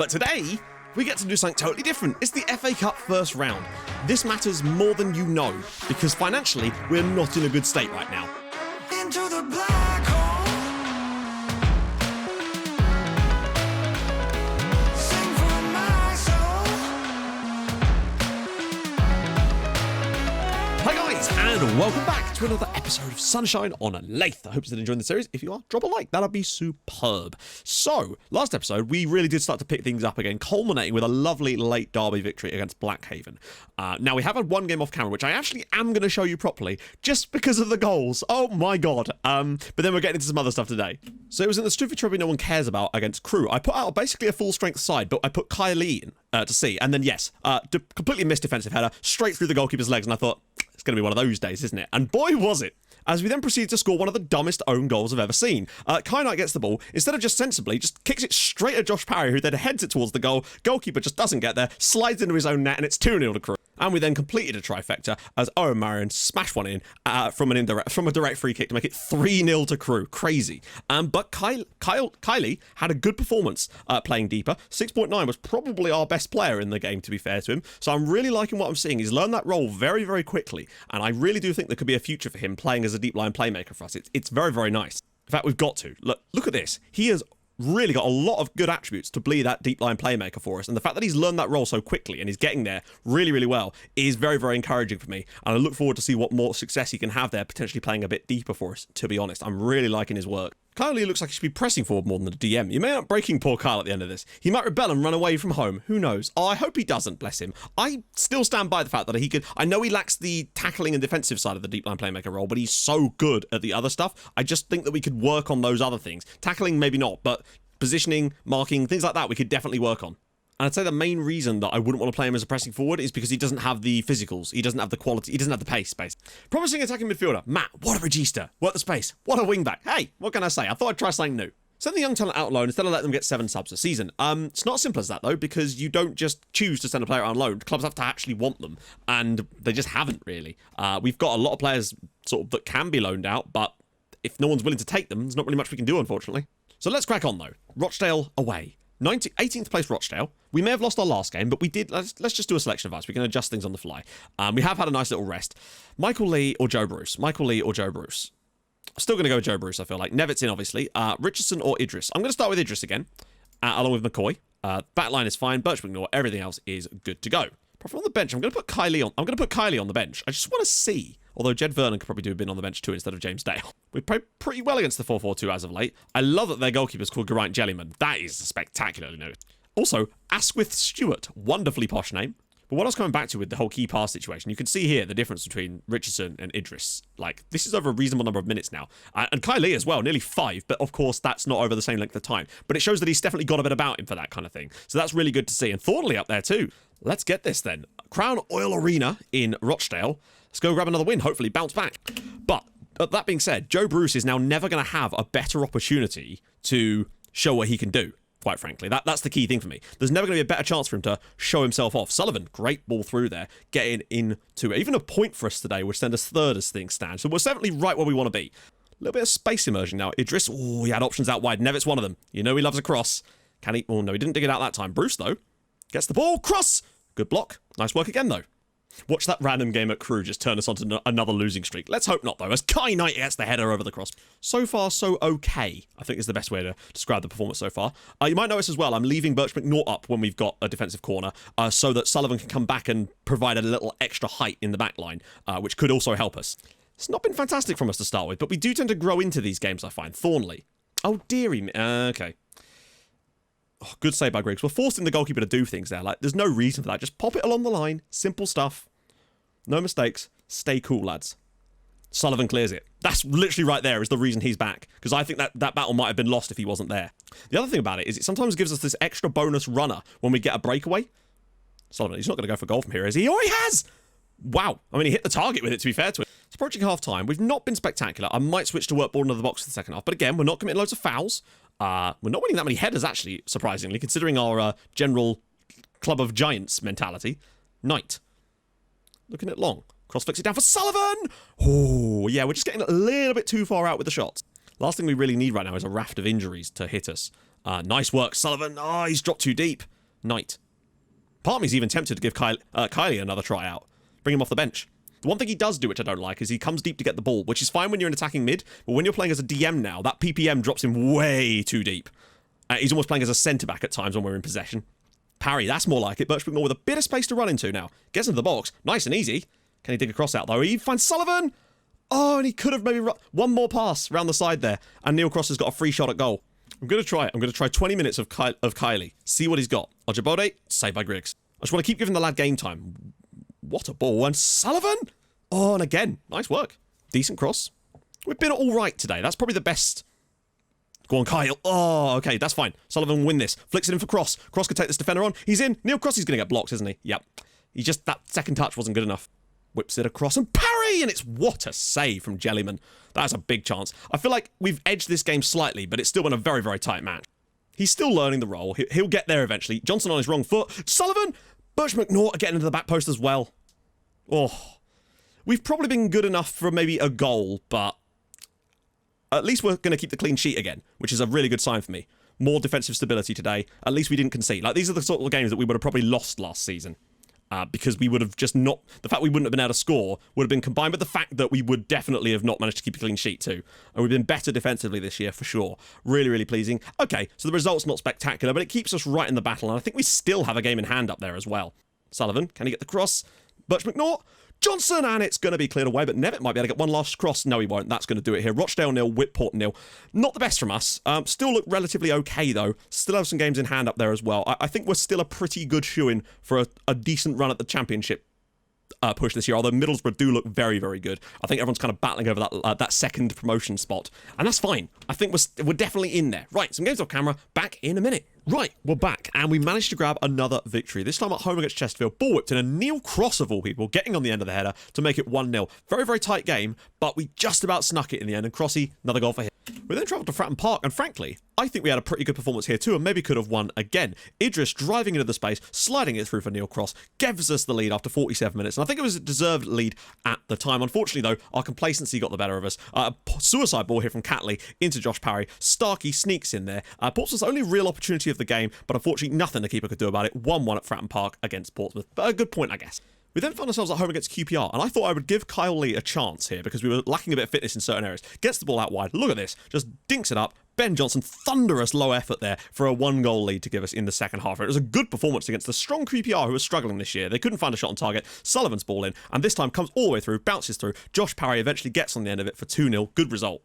But today, we get to do something totally different. It's the FA Cup first round. This matters more than you know, because financially, we're not in a good state right now. Into the black hole. Sing for my soul. Hi guys, and welcome back to another episode of Sunshine on Leyth. I hope you're enjoying the series. If you are, drop a like. That'd be superb. So, last episode, we really did start to pick things up again, culminating with a lovely late derby victory against Blackhaven. Now, we have had one game off camera, which I actually am going to show you properly, just because of the goals. Oh my god. But then we're getting into some other stuff today. So it was in the stupid trophy no one cares about against Crew. I put out basically a full-strength side, but I put Kylie in to see. And then, yes, completely missed defensive header, straight through the goalkeeper's legs, and I thought, it's going to be one of those days, isn't it? And boy, was it. As we then proceed to score one of the dumbest own goals I've ever seen. Kai Knight gets the ball, instead of just sensibly, just kicks it straight at Josh Parry, who then heads it towards the goal. Goalkeeper just doesn't get there, slides into his own net, and it's 2-0 to Crew. And we then completed a trifecta as Owen Marion smashed one in from a direct free kick to make it 3-0 to Crew. Crazy. But Kylie had a good performance playing deeper. 6.9 was probably our best player in the game, to be fair to him. So I'm really liking what I'm seeing. He's learned that role very, very quickly. And I really do think there could be a future for him playing as a deep line playmaker for us. It's very, very nice. In fact, we've got to. Look at this. He has really got a lot of good attributes to be that deep line playmaker for us, and the fact that he's learned that role so quickly and he's getting there really, really well is very, very encouraging for me, and I look forward to see what more success he can have there, potentially playing a bit deeper for us. To be honest, I'm really liking his work. Kylie looks like he should be pressing forward more than the DM. You may end up breaking poor Kyle at the end of this. He might rebel and run away from home. Who knows? Oh, I hope he doesn't, bless him. I still stand by the fact that he could... I know he lacks the tackling and defensive side of the deep line playmaker role, but he's so good at the other stuff. I just think that we could work on those other things. Tackling, maybe not, but positioning, marking, things like that we could definitely work on. And I'd say the main reason that I wouldn't want to play him as a pressing forward is because he doesn't have the physicals. He doesn't have the quality. He doesn't have the pace. Promising attacking midfielder. Matt, what a regista. What the space. What a wingback. Hey, what can I say? I thought I'd try something new. Send the young talent out on loan instead of letting them get 7 subs a season. It's not as simple as that, though, because you don't just choose to send a player out on loan. Clubs have to actually want them, and they just haven't, really. We've got a lot of players sort of that can be loaned out, but if no one's willing to take them, there's not really much we can do, unfortunately. So let's crack on, though. Rochdale away. 18th place Rochdale. We may have lost our last game, but we did. Let's just do a selection of us. We can adjust things on the fly. We have had a nice little rest. Michael Lee or Joe Bruce? Michael Lee or Joe Bruce? I'm still going to go with Joe Bruce, I feel like. Nevitt's in, obviously. Richardson or Idris? I'm going to start with Idris again, along with McCoy. Backline is fine. Birch McNaught. Everything else is good to go. But from the bench, I'm going to put Kylie on. I'm going to put Kylie on the bench. I just want to see. Although Jed Vernon could probably do a bit on the bench too instead of James Dale. We've played pretty well against the 4-4-2 as of late. I love that their goalkeeper's called Geraint Jellyman. That is spectacularly noted. Also, Asquith Stewart. Wonderfully posh name. But what I was coming back to with the whole key pass situation, you can see here the difference between Richardson and Idris. Like, this is over a reasonable number of minutes now. And Kylie as well, nearly 5. But of course, that's not over the same length of time. But it shows that he's definitely got a bit about him for that kind of thing. So that's really good to see. And Thornley up there too. Let's get this then. Crown Oil Arena in Rochdale. Let's go grab another win, hopefully bounce back. But that being said, Joe Bruce is now never going to have a better opportunity to show what he can do, quite frankly. That's the key thing for me. There's never going to be a better chance for him to show himself off. Sullivan, great ball through there, getting into it. Even a point for us today, which send us third as things stand. So we're certainly right where we want to be. A little bit of space emerging now. Idris, oh, he had options out wide. Nevitt's one of them. You know he loves a cross. Can he? Oh, no, he didn't dig it out that time. Bruce, though, gets the ball. Cross! Good block. Nice work again, though. Watch that random game at Crew just turn us onto another losing streak. Let's hope not, though, as Kai Knight gets the header over the cross. So far, so okay, I think is the best way to describe the performance so far. You might notice as well, I'm leaving Birch McNaught up when we've got a defensive corner, so that Sullivan can come back and provide a little extra height in the back line, which could also help us. It's not been fantastic from us to start with, but we do tend to grow into these games, I find. Thornley. Oh, dearie me. Okay. Oh, good save by Griggs. We're forcing the goalkeeper to do things there. Like, there's no reason for that. Just pop it along the line. Simple stuff. No mistakes. Stay cool, lads. Sullivan clears it. That's literally right there is the reason he's back. Because I think that battle might have been lost if he wasn't there. The other thing about it is it sometimes gives us this extra bonus runner when we get a breakaway. Sullivan, he's not going to go for goal from here, is he? Oh, he has! Wow. I mean, he hit the target with it, to be fair to him. It's approaching half-time. We've not been spectacular. I might switch to work ball into the box for the second half. But again, we're not committing loads of fouls. We're not winning that many headers, actually, surprisingly, considering our general Club of Giants mentality. Knight. Looking at Long. Cross flicks it down for Sullivan! Oh, yeah, we're just getting a little bit too far out with the shots. Last thing we really need right now is a raft of injuries to hit us. Nice work, Sullivan. Oh, he's dropped too deep. Knight. Part of me's even tempted to give Kylie another try out. Bring him off the bench. The one thing he does do, which I don't like, is he comes deep to get the ball, which is fine when you're in attacking mid, but when you're playing as a DM now, that PPM drops him way too deep. He's almost playing as a centre-back at times when we're in possession. Parry, that's more like it. Birch McNaught with a bit of space to run into now. Gets into the box. Nice and easy. Can he dig a cross out, though? He finds Sullivan! Oh, and he could have maybe one more pass round the side there, and Neil Cross has got a free shot at goal. I'm going to try it. I'm going to try 20 minutes of Kylie. See what he's got. Ojabode, saved by Griggs. I just want to keep giving the lad game time. What a ball. And Sullivan! Oh, and again, nice work. Decent cross. We've been all right today. That's probably the best. Go on, Kyle. Oh, okay, that's fine. Sullivan will win this. Flicks it in for Cross. Cross could take this defender on. He's in. Neil Cross is going to get blocked, isn't he? Yep. That second touch wasn't good enough. Whips it across and parry! And it's what a save from Jellyman. That's a big chance. I feel like we've edged this game slightly, but it's still been a very, very tight match. He's still learning the role. He'll get there eventually. Johnson on his wrong foot. Sullivan! Birch McNaught getting into the back post as well. Oh. We've probably been good enough for maybe a goal, but at least we're going to keep the clean sheet again, which is a really good sign for me. More defensive stability today. At least we didn't concede. Like, these are the sort of games that we would have probably lost last season. Because we would have just not... The fact we wouldn't have been able to score would have been combined with the fact that we would definitely have not managed to keep a clean sheet too. And we've been better defensively this year, for sure. Really, really pleasing. Okay, so the result's not spectacular, but it keeps us right in the battle, and I think we still have a game in hand up there as well. Sullivan, can he get the cross? Birch McNaught? Johnson, and it's going to be cleared away, but Nevitt might be able to get one last cross. No, he won't. That's going to do it here. Rochdale 0, Whitport 0. Not the best from us. Still look relatively okay, though. Still have some games in hand up there as well. I think we're still a pretty good shoo-in for a decent run at the championship push this year, although Middlesbrough do look very, very good. I think everyone's kind of battling over that second promotion spot, and that's fine. I think we're definitely in there. Right, some games off camera. Back in a minute. Right, we're back, and we managed to grab another victory. This time at home against Chesterfield. Ball whipped in a Neil Cross, of all people, getting on the end of the header to make it 1-0. Very, very tight game, but we just about snuck it in the end, and Crossy, another goal for him. We then travelled to Fratton Park, and frankly, I think we had a pretty good performance here too, and maybe could have won again. Idris driving into the space, sliding it through for Neil Cross, gives us the lead after 47 minutes, and I think it was a deserved lead at the time. Unfortunately, though, our complacency got the better of us. A suicide ball here from Catley into Josh Parry. Starkey sneaks in there. Portsmouth's only real opportunity of the game, but unfortunately nothing the keeper could do about it. 1-1 at Fratton Park against Portsmouth. But a good point, I guess. We then found ourselves at home against QPR, and I thought I would give Kyle Lee a chance here because we were lacking a bit of fitness in certain areas. Gets the ball out wide. Look at this. Just dinks it up. Ben Johnson, thunderous low effort there for a 1-goal lead to give us in the second half. It was a good performance against the strong QPR who was struggling this year. They couldn't find a shot on target. Sullivan's ball in, and this time comes all the way through, bounces through. Josh Parry eventually gets on the end of it for 2-0. Good result.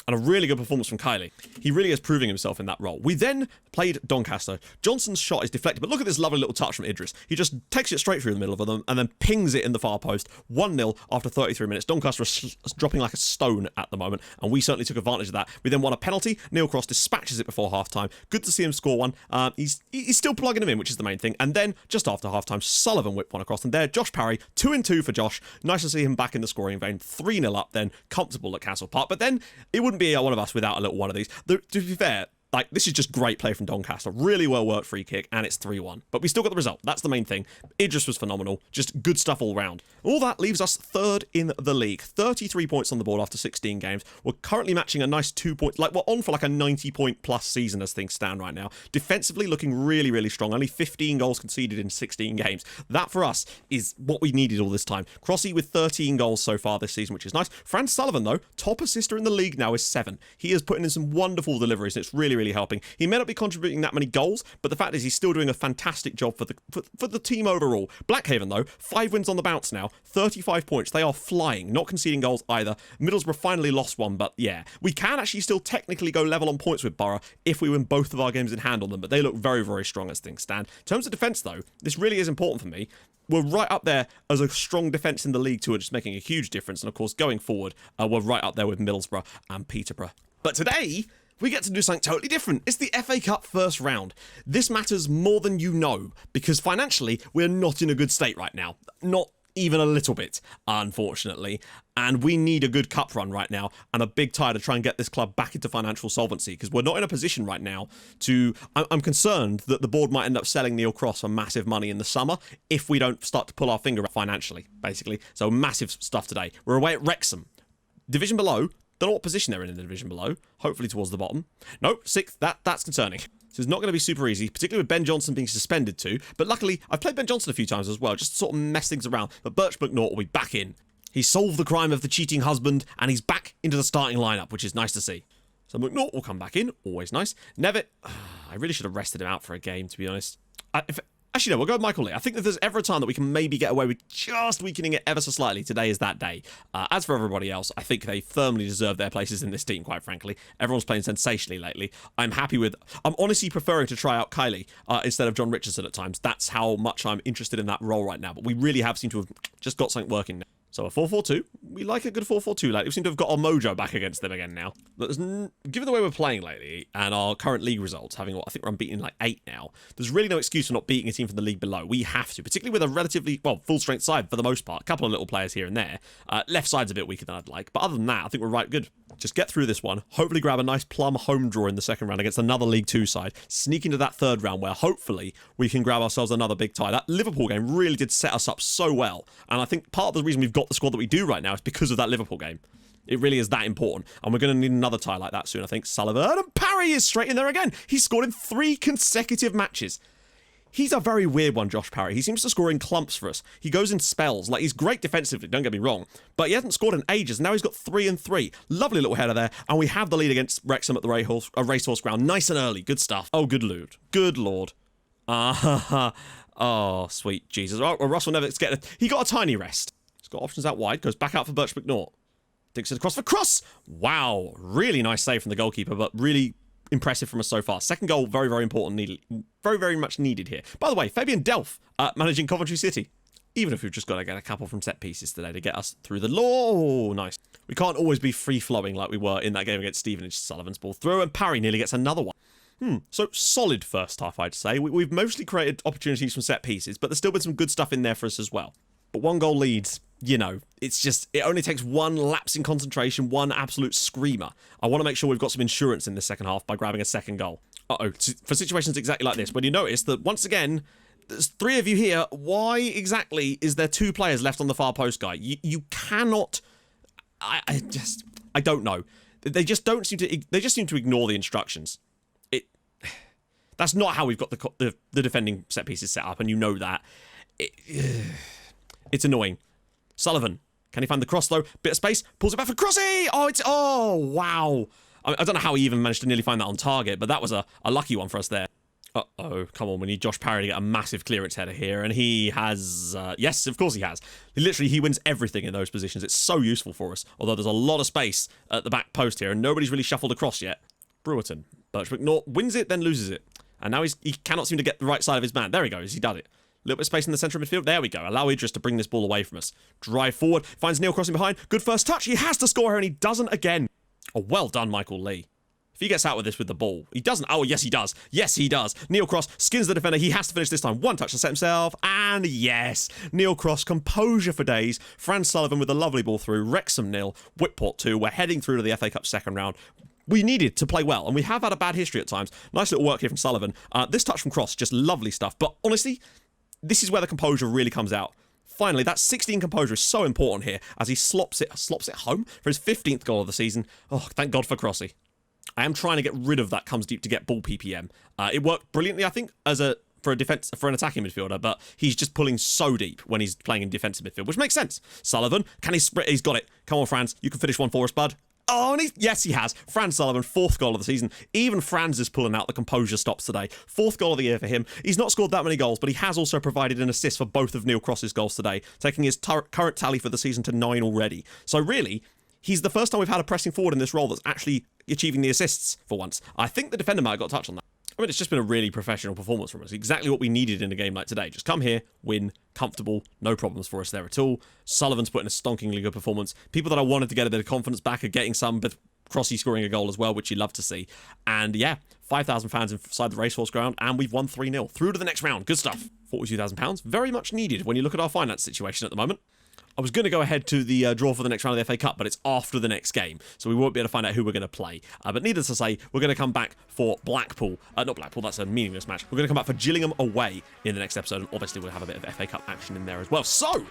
And a really good performance from Kylie. He really is proving himself in that role. We then played Doncaster. Johnson's shot is deflected, but look at this lovely little touch from Idris. He just takes it straight through the middle of them and then pings it in the far post. 1-0 after 33 minutes. Doncaster is dropping like a stone at the moment, and we certainly took advantage of that. We then won a penalty. Neil Cross dispatches it before half-time. Good to see him score one. He's still plugging him in, which is the main thing. And then, just after half-time, Sullivan whipped one across. And there, Josh Parry, 2-2 for Josh. Nice to see him back in the scoring vein. 3-0 up then, comfortable at Castle Park. But then, it wouldn't be one of us without a little one of these. To be fair, like, this is just great play from Doncaster. Really well worked free kick, and it's 3-1. But we still got the result. That's the main thing. Idris was phenomenal. Just good stuff all round. All that leaves us third in the league. 33 points on the board after 16 games. We're currently matching a nice 2 points. Like, we're on for like a 90-point plus season as things stand right now. Defensively looking really, really strong. Only 15 goals conceded in 16 games. That, for us, is what we needed all this time. Crossy with 13 goals so far this season, which is nice. Fran Sullivan, though, top assister in the league now, is 7. He is putting in some wonderful deliveries, and it's really, really helping. He may not be contributing that many goals, but the fact is he's still doing a fantastic job for the team overall. Blackhaven, though, 5 wins on the bounce now, 35 points. They are flying, not conceding goals either. Middlesbrough finally lost one, but yeah, we can actually still technically go level on points with Borough if we win both of our games in hand on them, but they look very, very strong as things stand. In terms of defence, though, this really is important for me. We're right up there as a strong defence in the league too, just making a huge difference, and of course, going forward, we're right up there with Middlesbrough and Peterborough. But today, we get to do something totally different. It's the FA Cup first round. This matters more than you know, because financially, we're not in a good state right now. Not even a little bit, unfortunately. And we need a good cup run right now, and a big tie to try and get this club back into financial solvency, because we're not in a position right now to... I'm concerned that the board might end up selling Neil Cross for massive money in the summer if we don't start to pull our finger out financially, basically. So massive stuff today. We're away at Wrexham. Division below, Don't know what position they're in the division below. Hopefully towards the bottom. No, 6th. That's concerning. So it's not going to be super easy, particularly with Ben Johnson being suspended too. But luckily, I've played Ben Johnson a few times as well, just to sort of mess things around. But Birch McNaught will be back in. He's solved the crime of the cheating husband, and he's back into the starting lineup, which is nice to see. So McNaught will come back in, always nice. Nevitt, I really should have rested him out for a game, to be honest. Actually, no, we'll go with Michael Lee. I think that there's ever a time that we can maybe get away with just weakening it ever so slightly. Today is that day. As for everybody else, I think they firmly deserve their places in this team, quite frankly. Everyone's playing sensationally lately. I'm honestly preferring to try out Kylie instead of John Richardson at times. That's how much I'm interested in that role right now. But we really have seemed to have just got something working now. So a 4-4-2. We like a good 4-4-2 lately. We seem to have got our mojo back against them again now. But given the way we're playing lately and our current league results, having what I think we're unbeaten in like 8 now, there's really no excuse for not beating a team from the league below. We have to, particularly with a relatively, well, full-strength side for the most part. A couple of little players here and there. Left side's a bit weaker than I'd like. But other than that, I think we're right good. Just get through this one. Hopefully grab a nice plum home draw in the second round against another League 2 side. Sneak into that third round where hopefully we can grab ourselves another big tie. That Liverpool game really did set us up so well. And I think part of the reason we've got the squad that we do right now is because of that Liverpool game. It really is that important. And we're going to need another tie like that soon, I think. Sullivan, and Parry is straight in there again. He's scored in 3 consecutive matches. He's a very weird one, Josh Parry. He seems to score in clumps for us. He goes in spells. Like, he's great defensively, don't get me wrong. But he hasn't scored in ages. Now he's got 3 and 3. Lovely little header there. And we have the lead against Wrexham at the racehorse ground. Nice and early. Good stuff. Oh, good lord. Good lord. Oh, sweet Jesus. Oh, well, Russell Nevitt's getting he got a tiny rest. He's got options out wide. Goes back out for Birch McNaught. Dinks it across for Cross. Wow. Really nice save from the goalkeeper, but really impressive from us so far. Second goal, very, very important. Very, very much needed here. By the way, Fabian Delph managing Coventry City. Even if we've just got to get a couple from set pieces today to get us through the law. Oh, nice. We can't always be free-flowing like we were in that game against Stevenage. Sullivan's ball through, and Parry nearly gets another one. So solid first half, I'd say. We've mostly created opportunities from set pieces, but there's still been some good stuff in there for us as well. But 1 goal leads, you know, it only takes one lapse in concentration, one absolute screamer. I want to make sure we've got some insurance in the second half by grabbing a second goal. For situations exactly like this, when you notice that once again, there's 3 of you here, why exactly is there 2 players left on the far post, guy? You cannot, I don't know. They just seem to ignore the instructions. That's not how we've got the defending set pieces set up, and you know that. It's annoying. Sullivan, can he find the cross though? Bit of space, pulls it back for Crossy! Oh, wow. I don't know how he even managed to nearly find that on target, but that was a lucky one for us there. Uh-oh, come on, we need Josh Parry to get a massive clearance header here, and he has, yes, of course he has. He wins everything in those positions. It's so useful for us, although there's a lot of space at the back post here, and nobody's really shuffled across yet. Brewerton, Birch McNaught wins it, then loses it. And now he cannot seem to get the right side of his man. There he goes, he done it. A little bit of space in the centre of midfield. There we go. Allow Idris to bring this ball away from us. Drive forward. Finds Neil crossing behind. Good first touch. He has to score here, and he doesn't again. Oh, well done, Michael Lee. If he gets out with this with the ball, he doesn't. Oh, yes, he does. Yes, he does. Neil Cross skins the defender. He has to finish this time. 1 touch to set himself. And yes, Neil Cross, composure for days. Franz Sullivan with a lovely ball through. Wrexham 0. Whitport 2. We're heading through to the FA Cup second round. We needed to play well, and we have had a bad history at times. Nice little work here from Sullivan. This touch from Cross, just lovely stuff. But honestly, this is where the composure really comes out. Finally, that 16 composure is so important here as he slops it home for his 15th goal of the season. Oh, thank God for Crossy. I am trying to get rid of that comes deep to get ball PPM. It worked brilliantly, I think, for an attacking midfielder, but he's just pulling so deep when he's playing in defensive midfield, which makes sense. Sullivan, can he sprint? He's got it. Come on, Franz, you can finish one for us, bud. Oh, and yes, he has. Franz Sullivan, 4th goal of the season. Even Franz is pulling out the composure stops today. 4th goal of the year for him. He's not scored that many goals, but he has also provided an assist for both of Neil Cross's goals today, taking his current tally for the season to 9 already. So really, he's the first time we've had a pressing forward in this role that's actually achieving the assists for once. I think the defender might have got a touch on that. I mean, it's just been a really professional performance from us. Exactly what we needed in a game like today. Just come here, win, comfortable, no problems for us there at all. Sullivan's put in a stonkingly good performance. People that I wanted to get a bit of confidence back are getting some, but Crossy scoring a goal as well, which you love to see. And yeah, 5,000 fans inside the racehorse ground, and we've won 3-0. Through to the next round. Good stuff. £42,000. Very much needed when you look at our finance situation at the moment. I was going to go ahead to the draw for the next round of the FA Cup, but it's after the next game, so we won't be able to find out who we're going to play. But needless to say, we're going to come back for Blackpool. Not Blackpool, that's a meaningless match. We're going to come back for Gillingham away in the next episode, and obviously we'll have a bit of FA Cup action in there as well. So,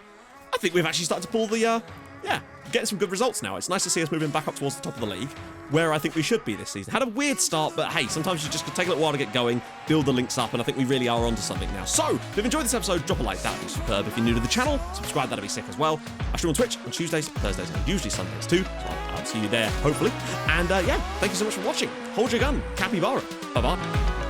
I think we've actually started to pull the yeah, getting some good results now. It's nice to see us moving back up towards the top of the league, where I think we should be this season. Had a weird start, but hey, sometimes you just take a little while to get going, build the links up, and I think we really are onto something now. So, if you've enjoyed this episode, drop a like, that'd be superb. If you're new to the channel, subscribe, that'd be sick as well. I stream on Twitch on Tuesdays, Thursdays, and usually Sundays too, so I'll see you there, hopefully. And yeah, thank you so much for watching. Hold your gun, capybara. Bye-bye.